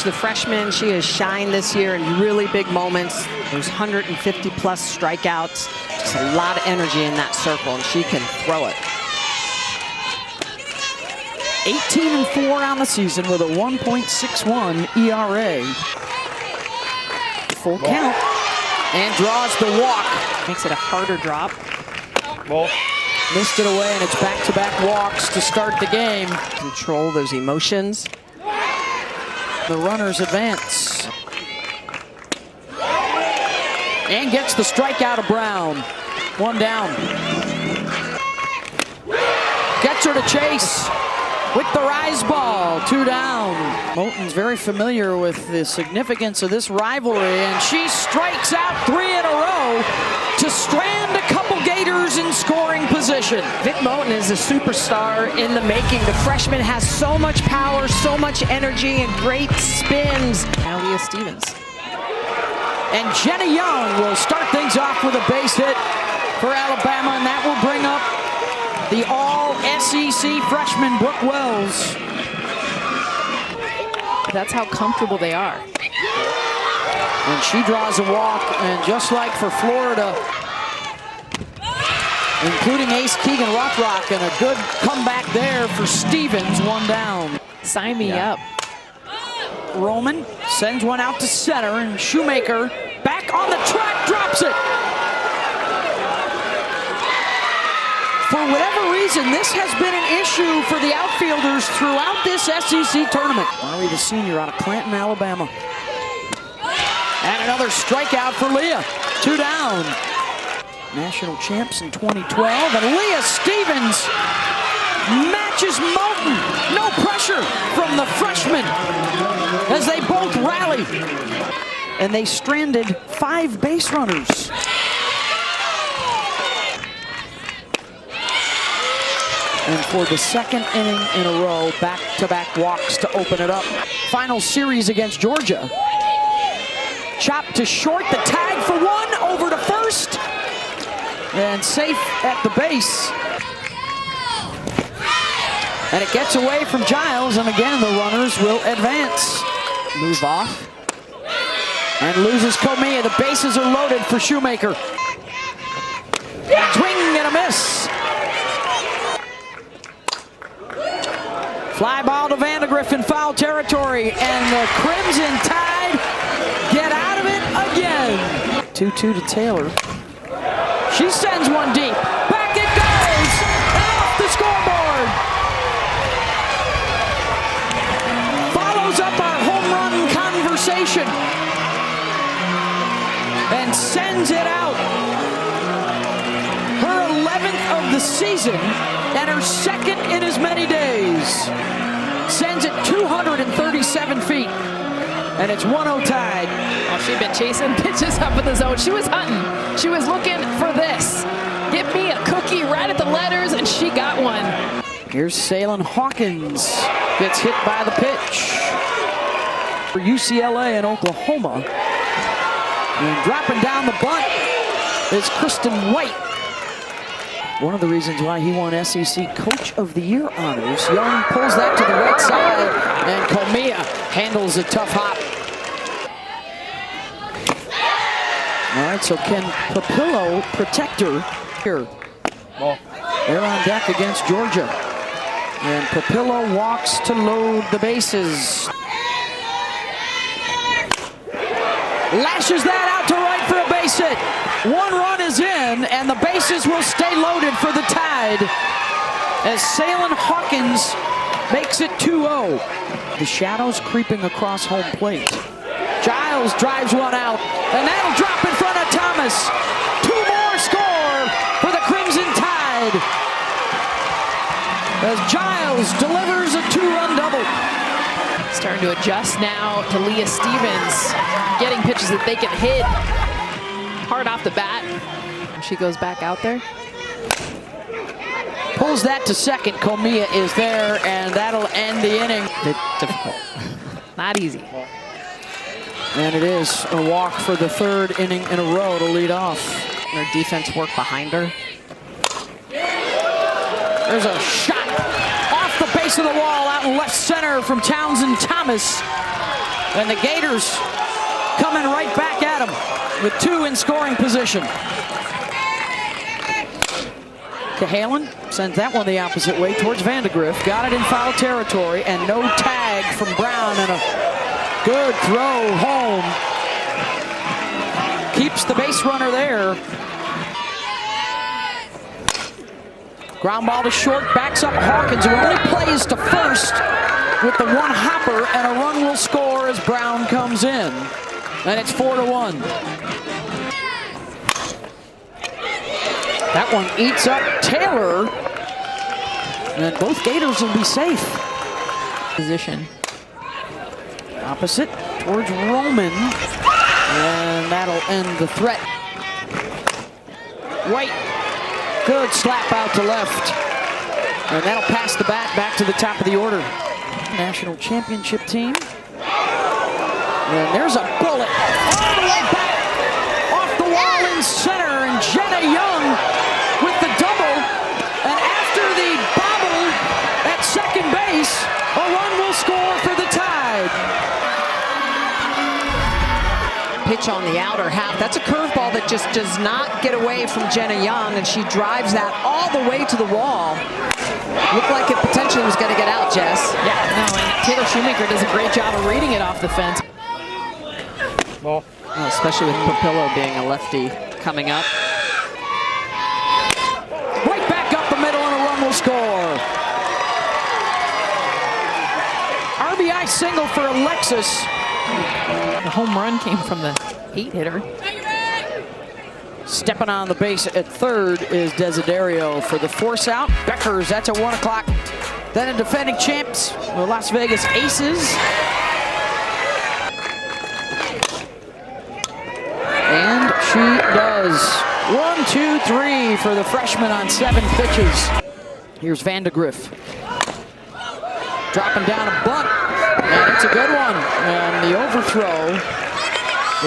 The freshman, she has shined this year in really big moments. There's 150-plus strikeouts. Just a lot of energy in that circle, and she can throw it. 18-4 on the season with a 1.61 ERA. Full count. And draws the walk. Makes it a harder drop. Missed it away, and it's back-to-back walks to start the game. Control those emotions. The runners advance. And gets the strikeout of Brown. One down. Gets her to chase with the rise ball. Two down. Moten's very familiar with the significance of this rivalry, and she strikes out 3 in a row to strand a couple Gators in scoring position. Vic Moten is a superstar in the making. The freshman has so much power, so much energy, and great spins. Leah Stevens. And Jenny Young will start things off with a base hit for Alabama, and that will bring up the all-SEC freshman Brooke Wells. That's how comfortable they are. And she draws a walk, and just like for Florida, including Ace Keegan Rothrock, and a good comeback there for Stevens, one down. Sign me up. Roman sends one out to center, and Shoemaker back on the track, drops it. For whatever reason, this has been an issue for the outfielders throughout this SEC tournament. Murray, the senior, out of Clanton, Alabama. And another strikeout for Leah. Two down. National champs in 2012, and Leah Stevens matches Moten. No pressure from the freshman as they both rally. And they stranded 5 base runners. And for the second inning in a row, back-to-back walks to open it up. Final series against Georgia. Chop to short, the tag for one, over to first. And safe at the base. And it gets away from Giles, and again, the runners will advance. Move off. And loses Comia. The bases are loaded for Shoemaker. Swing and a miss. Fly ball to Vandegrift in foul territory, and the Crimson Tide get out of it again. 2-2 to Taylor. She sends one deep. Back it goes, and off the scoreboard. Follows up our home run conversation and sends it out. Her 11th of the season and her second in as many days. Sends it 237 feet. And it's 1-0 tied. Oh, she'd been chasing pitches up in the zone. She was hunting. She was looking for this. Give me a cookie right at the letters, and she got one. Here's Salem Hawkins. Gets hit by the pitch. For UCLA and Oklahoma. And dropping down the bunt is Kristen White. One of the reasons why he won SEC Coach of the Year honors. Young pulls that to the right side, and Comia handles a tough hop. All right, so can Papillo protect her here? They're on deck against Georgia. And Papillo walks to load the bases. Lashes that out to right for a base hit. One run is in, and the bases will stay loaded for the Tide as Salem Hawkins makes it 2-0. The shadows creeping across home plate. Giles drives one out, and that'll drop in front of Thomas. 2 more score for the Crimson Tide as Giles delivers a 2-run double. Starting to adjust now to Leah Stevens, getting pitches that they can hit hard off the bat. She goes back out there. Pulls that to second. Comia is there, and that'll end the inning. Difficult. Not easy. And it is a walk for the 3rd inning in a row to lead off. Her defense work behind her. There's a shot off the base of the wall out in left center from Townsend Thomas. And the Gators coming right back at him with 2 in scoring position. Cahalan sends that one the opposite way towards Vandegrift. Got it in foul territory, and no tag from Brown, and a good throw home. Keeps the base runner there. Ground ball to short, backs up Hawkins, who only plays to first with the 1 hopper, and a run will score as Brown comes in. And it's 4-1. That one eats up Taylor, and both Gators will be safe. Position. Opposite towards Roman, and that'll end the threat. White, good slap out to left, and that'll pass the bat back to the top of the order. National championship team. And there's a bullet all the way back off the wall in center, and Jenna Young with the double. And after the bobble at second base, a run will score for the Tide. Pitch on the outer half. That's a curveball that just does not get away from Jenna Young, and she drives that all the way to the wall. Looked like it potentially was going to get out, Jess. Yeah, no, and Taylor Shoemaker does a great job of reading it off the fence. Well, especially with Papillo being a lefty coming up. Right back up the middle, and a run will score. RBI single for Alexis. The home run came from the 8-hitter. Stepping on the base at third is Desiderio for the force out. Beckers, that's at 1 o'clock. Then a defending champs, the Las Vegas Aces. And she does. 1, 2, 3 for the freshman on 7 pitches. Here's Vandegrift. Dropping down a bunt, and it's a good one. And the overthrow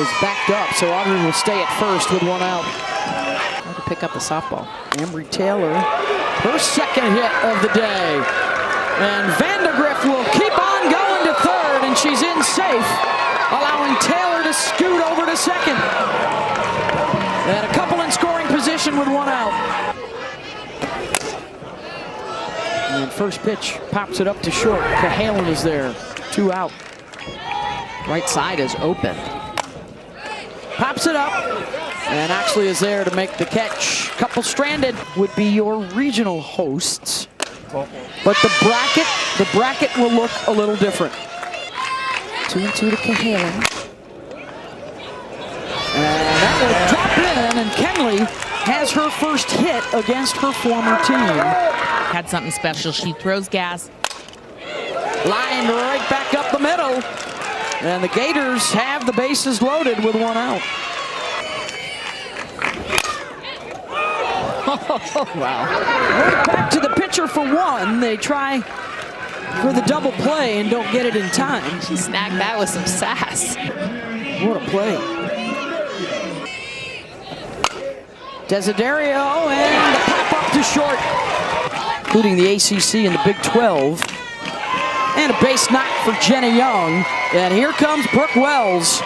is backed up, so Audrey will stay at first with 1 out. Hard to pick up the softball. Embry Taylor, her second hit of the day. And Vandegrift will keep on going to third, and she's in safe, allowing Taylor to scoot over to second. And a couple in scoring position with 1 out. And first pitch pops it up to short. Cahalan is there, 2 out. Right side is open. Pops it up, and Oxley is there to make the catch. Couple stranded would be your regional hosts. But the bracket will look a little different. 2-2 to Cahalan. And that will drop in, and Kenley has her first hit against her former team. Had something special. She throws gas. Lined right back up the middle. And the Gators have the bases loaded with 1 out. Wow. Right back to the pitcher for 1. They try for the double play and don't get it in time. She snagged that with some sass. What a play. Desiderio, and the pop up to short. Including the ACC and the Big 12. And a base knock for Jenna Young. And here comes Brooke Wells.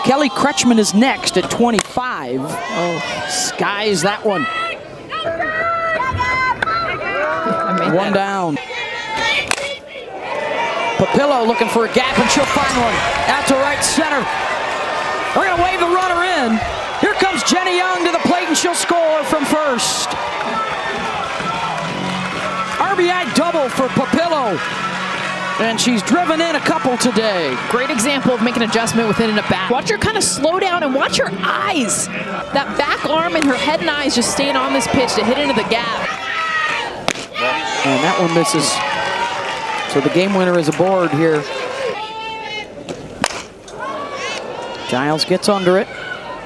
Kelly Kretschmann is next at 25. Oh, skies that one. 1 down. Papillo looking for a gap, and she'll find one. Out to right center. We're going to wave the runner in. Here comes Jenna Young to the plate, and she'll score from first. RBI double for Papillo. And she's driven in a couple today. Great example of making an adjustment within an at-bat. Watch her kind of slow down and watch her eyes. That back arm and her head and eyes just staying on this pitch to hit into the gap. And that one misses. So the game winner is aboard here. Giles gets under it.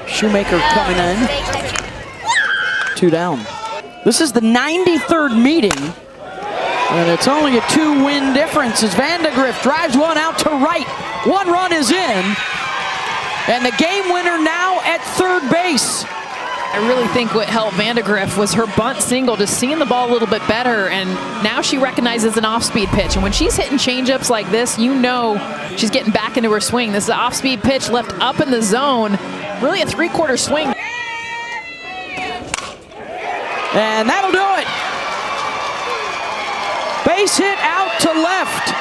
Shoemaker coming in. 2 down. This is the 93rd meeting. And it's only a 2-win difference as Vandegrift drives 1 out to right. 1 run is in. And the game winner now at third base. I really think what helped Vandegrift was her bunt single, just seeing the ball a little bit better, and now she recognizes an off-speed pitch. And when she's hitting changeups like this, you know she's getting back into her swing. This is an off-speed pitch left up in the zone, really a three-quarter swing. And that'll do it. Base hit out to left.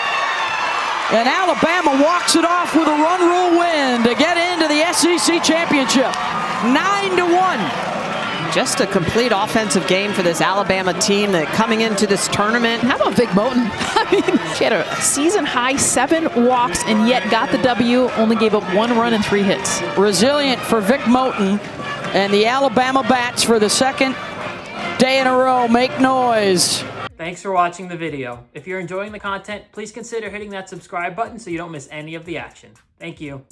And Alabama walks it off with a run rule win to get into the SEC championship. 9-1. Just a complete offensive game for this Alabama team that coming into this tournament. How about Vic Moten? I mean, she had a season-high 7 walks and yet got the W, only gave up 1 run and 3 hits. Resilient for Vic Moten, and the Alabama Bats for the second day in a row make noise. Thanks for watching the video. If you're enjoying the content, please consider hitting that subscribe button so you don't miss any of the action. Thank you.